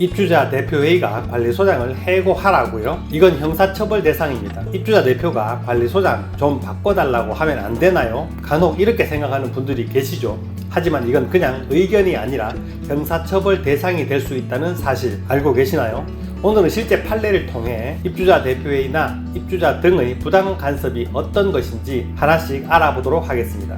입주자 대표회의가 관리소장을 해고하라고요? 이건 형사처벌 대상입니다. 입주자 대표가 관리소장 좀 바꿔달라고 하면 안 되나요? 간혹 이렇게 생각하는 분들이 계시죠. 하지만 이건 그냥 의견이 아니라 형사처벌 대상이 될 수 있다는 사실 알고 계시나요? 오늘은 실제 판례를 통해 입주자 대표회의나 입주자 등의 부당 간섭이 어떤 것인지 하나씩 알아보도록 하겠습니다.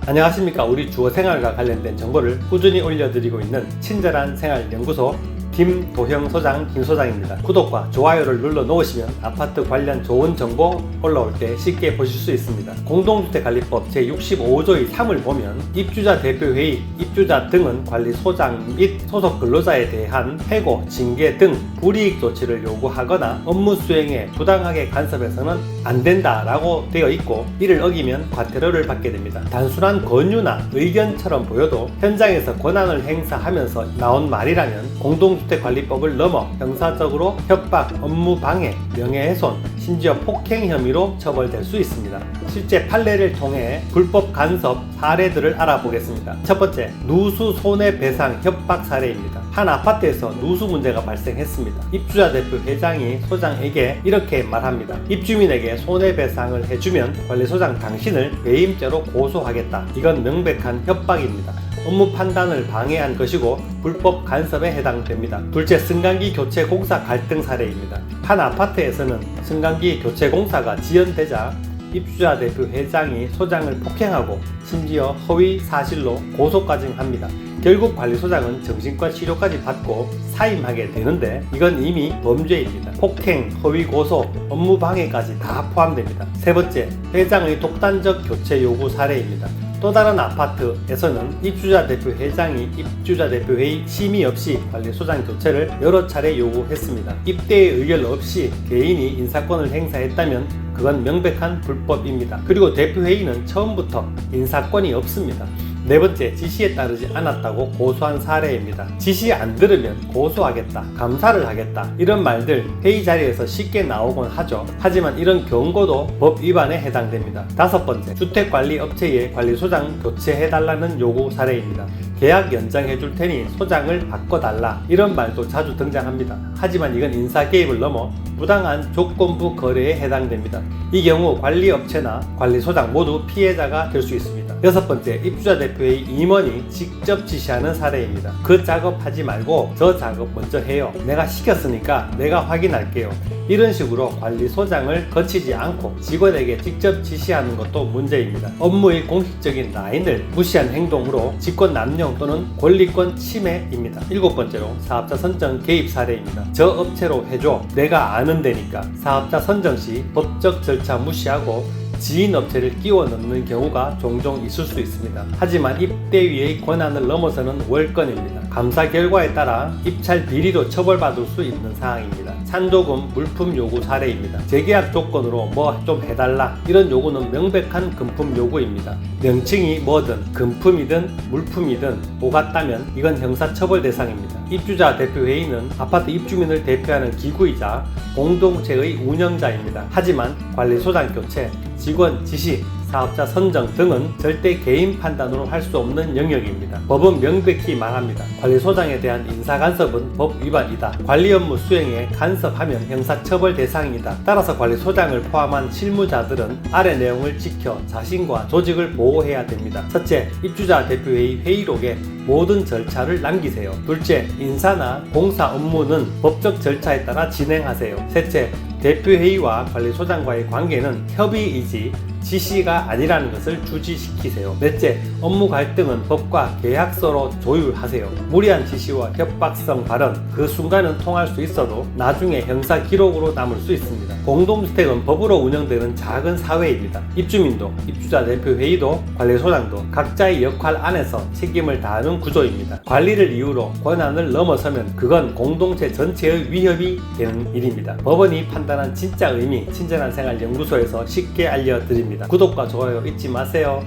안녕하십니까. 우리 주거생활과 관련된 정보를 꾸준히 올려드리고 있는 친절한 생활연구소 김도형 소장 김소장입니다. 구독과 좋아요를 눌러 놓으시면 아파트 관련 좋은 정보 올라올 때 쉽게 보실 수 있습니다. 공동주택관리법 제65조의 3을 보면 입주자 대표회의, 입주자 등은 관리소장 및 소속 근로자에 대한 해고, 징계 등 불이익 조치를 요구하거나 업무 수행에 부당하게 간섭해서는 안 된다라고 되어 있고, 이를 어기면 과태료를 받게 됩니다. 단순한 권유나 의견처럼 보여도 현장에서 권한을 행사하면서 나온 말이라면 공동주택관리법을 넘어 형사적으로 협박, 업무 방해, 명예훼손, 심지어 폭행 혐의로 처벌될 수 있습니다. 실제 판례를 통해 불법 간섭 사례들을 알아보겠습니다. 첫 번째, 누수 손해배상 협박 사례입니다. 한 아파트에서 누수 문제가 발생했습니다. 입주자 대표 회장이 소장에게 이렇게 말합니다. 입주민에게 손해배상을 해주면 관리소장 당신을 배임죄로 고소하겠다. 이건 명백한 협박입니다. 업무 판단을 방해한 것이고 불법 간섭에 해당됩니다. 둘째, 승강기 교체 공사 갈등 사례입니다. 한 아파트에서는 승강기 교체 공사가 지연되자 입주자 대표 회장이 소장을 폭행하고 심지어 허위 사실로 고소까지 합니다. 결국 관리소장은 정신과 치료까지 받고 사임하게 되는데 이건 이미 범죄입니다. 폭행, 허위 고소, 업무 방해까지 다 포함됩니다. 세 번째, 회장의 독단적 교체 요구 사례입니다. 또 다른 아파트에서는 입주자 대표 회장이 입주자 대표회의 심의 없이 관리소장 교체를 여러 차례 요구했습니다. 입대의 의결 없이 개인이 인사권을 행사했다면 그건 명백한 불법입니다. 그리고 대표회의는 처음부터 인사권이 없습니다. 네 번째, 지시에 따르지 않았다고 고소한 사례입니다. 지시 안 들으면 고소하겠다, 감사를 하겠다, 이런 말들 회의 자리에서 쉽게 나오곤 하죠. 하지만 이런 경고도 법 위반에 해당됩니다. 다섯 번째, 주택관리업체에 관리소장 교체해달라는 요구 사례입니다. 계약 연장해줄 테니 소장을 바꿔달라, 이런 말도 자주 등장합니다. 하지만 이건 인사 개입을 넘어 부당한 조건부 거래에 해당됩니다. 이 경우 관리업체나 관리소장 모두 피해자가 될 수 있습니다. 여섯 번째, 입주자 대표의 임원이 직접 지시하는 사례입니다. 그 작업하지 말고 저 작업 먼저 해요. 내가 시켰으니까 내가 확인할게요. 이런 식으로 관리소장을 거치지 않고 직원에게 직접 지시하는 것도 문제입니다. 업무의 공식적인 라인을 무시한 행동으로 직권 남용 또는 권리권 침해입니다. 일곱 번째로, 사업자 선정 개입 사례입니다. 저 업체로 해줘, 내가 아는 데니까. 사업자 선정 시 법적 절차 무시하고 지인 업체를 끼워 넣는 경우가 종종 있을 수 있습니다. 하지만 입대위의 권한을 넘어서는 월권입니다. 감사 결과에 따라 입찰 비리로 처벌받을 수 있는 사항입니다. 찬조금, 물품 요구 사례입니다. 재계약 조건으로 뭐 좀 해달라, 이런 요구는 명백한 금품 요구입니다. 명칭이 뭐든 금품이든 물품이든 오갔다면 이건 형사처벌 대상입니다. 입주자 대표회의는 아파트 입주민을 대표하는 기구이자 공동체의 운영자입니다. 하지만 관리소장 교체, 직원 지시, 사업자 선정 등은 절대 개인 판단으로 할 수 없는 영역입니다. 법은 명백히 말합니다. 관리소장에 대한 인사간섭은 법 위반이다. 관리 업무 수행에 간섭하면 형사처벌 대상이다. 따라서 관리소장을 포함한 실무자들은 아래 내용을 지켜 자신과 조직을 보호해야 됩니다. 첫째, 입주자 대표회의 회의록에 모든 절차를 남기세요. 둘째, 인사나 공사 업무는 법적 절차에 따라 진행하세요. 셋째, 대표회의와 관리소장과의 관계는 협의이지 지시가 아니라는 것을 주지시키세요. 넷째, 업무 갈등은 법과 계약서로 조율하세요. 무리한 지시와 협박성 발언, 그 순간은 통할 수 있어도 나중에 형사 기록으로 남을 수 있습니다. 공동주택은 법으로 운영되는 작은 사회입니다. 입주민도, 입주자 대표회의도, 관리소장도 각자의 역할 안에서 책임을 다하는 구조입니다. 관리를 이유로 권한을 넘어서면 그건 공동체 전체의 위협이 되는 일입니다. 법원이 판단한 진짜 의미, 친절한 생활 연구소에서 쉽게 알려드립니다. 구독과 좋아요 잊지 마세요.